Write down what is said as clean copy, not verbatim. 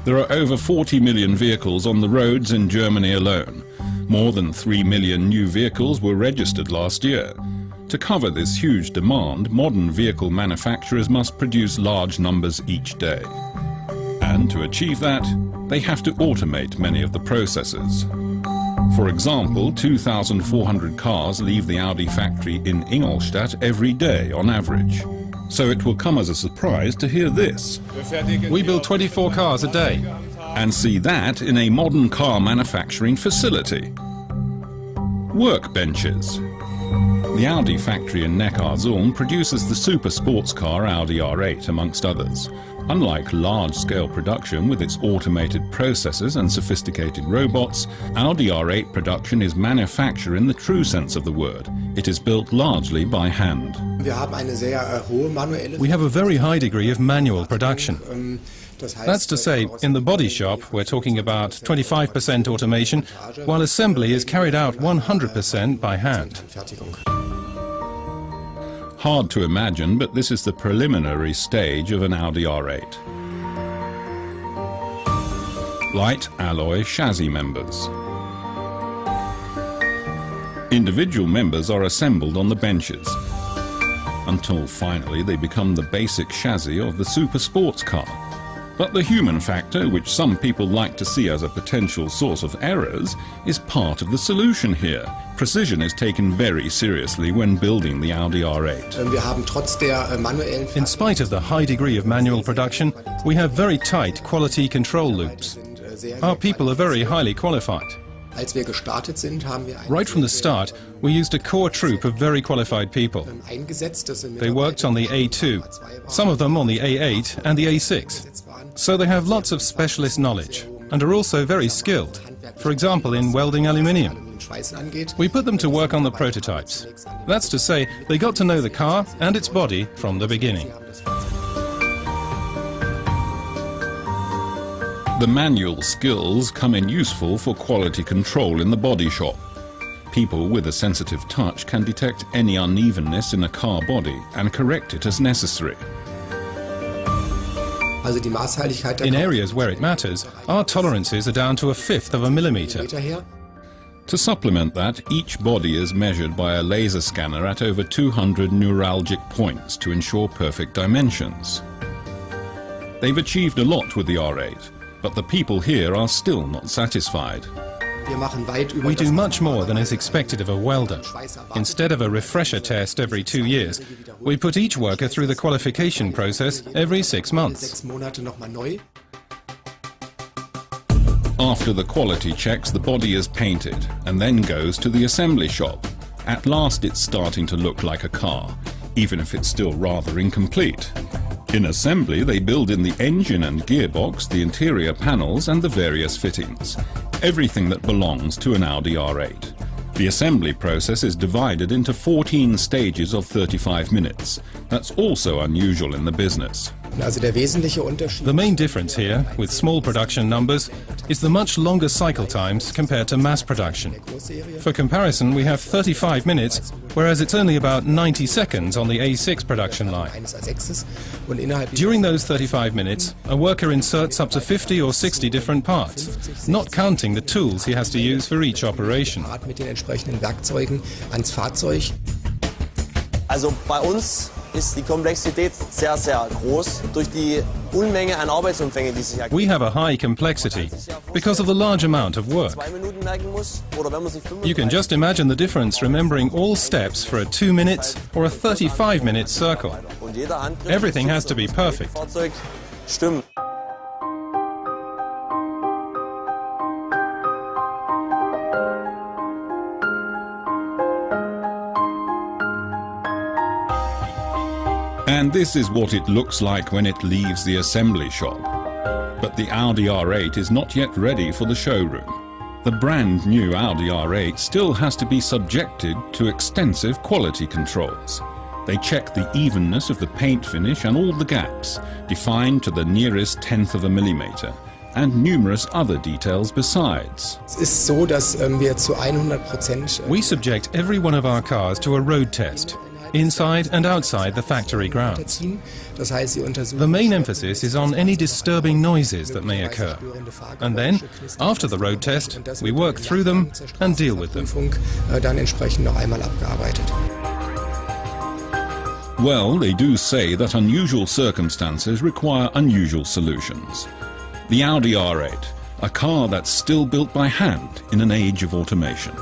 There are over 40 million vehicles on the roads in Germany alone. More than 3 million new vehicles were registered last year. To cover this huge demand, modern vehicle manufacturers must produce large numbers each day. And to achieve that, they have to automate many of the processes. For example, 2,400 cars leave the Audi factory in Ingolstadt every day on average. So it will come as a surprise to hear this. We build 24 cars a day. And see that in a modern car manufacturing facility. Workbenches. The Audi factory in Neckarsulm produces the super sports car Audi R8, amongst others. Unlike large-scale production with its automated processes and sophisticated robots, Audi R8 production is manufacture in the true sense of the word. It is built largely by hand. We have a very high degree of manual production. That's to say, in the body shop, we're talking about 25% automation, while assembly is carried out 100% by hand. Hard to imagine, but this is the preliminary stage of an Audi R8. Light alloy chassis members. Individual members are assembled on the benches, until finally they become the basic chassis of the super sports car. But the human factor, which some people like to see as a potential source of errors, is part of the solution here. Precision is taken very seriously when building the Audi R8. In spite of the high degree of manual production, we have very tight quality control loops. Our people are very highly qualified. Right from the start, we used a core troop of very qualified people. They worked on the A2, some of them on the A8 and the A6. So they have lots of specialist knowledge and are also very skilled, for example in welding aluminium. We put them to work on the prototypes. That's to say, they got to know the car and its body from the beginning. The manual skills come in useful for quality control in the body shop. People with a sensitive touch can detect any unevenness in a car body and correct it as necessary. In areas where it matters, our tolerances are down to 1/5 of a millimeter. To supplement that, each body is measured by a laser scanner at over 200 neuralgic points to ensure perfect dimensions. They've achieved a lot with the R8, but the people here are still not satisfied. We do much more than is expected of a welder. Instead of a refresher test every 2 years, we put each worker through the qualification process every 6 months. After the quality checks, the body is painted and then goes to the assembly shop. At last it's starting to look like a car, even if it's still rather incomplete. In assembly, they build in the engine and gearbox, the interior panels and the various fittings. Everything that belongs to an Audi R8. The assembly process is divided into 14 stages of 35 minutes. That's also unusual in the business. The main difference here, with small production numbers, is the much longer cycle times compared to mass production. For comparison, we have 35 minutes, whereas it's only about 90 seconds on the A6 production line. During those 35 minutes, a worker inserts up to 50 or 60 different parts, not counting the tools he has to use for each operation. Also bei uns ist die Komplexität sehr, sehr groß durch die Unmenge an Arbeitsumfänge, die sich ergeben. We have a high complexity because of the large amount of work. You can just imagine the difference remembering all steps for a 2 minutes or a 35-minute circle. Everything has to be perfect. Stimmt. And this is what it looks like when it leaves the assembly shop. But the Audi R8 is not yet ready for the showroom. The brand new Audi R8 still has to be subjected to extensive quality controls. They check the evenness of the paint finish and all the gaps, defined to the nearest 1/10 of a millimeter, and numerous other details besides. We subject every one of our cars to a road test. inside and outside the factory grounds. The main emphasis is on any disturbing noises that may occur. And then, after the road test, we work through them and deal with them. Well, they do say that unusual circumstances require unusual solutions. The Audi R8, a car that's still built by hand in an age of automation.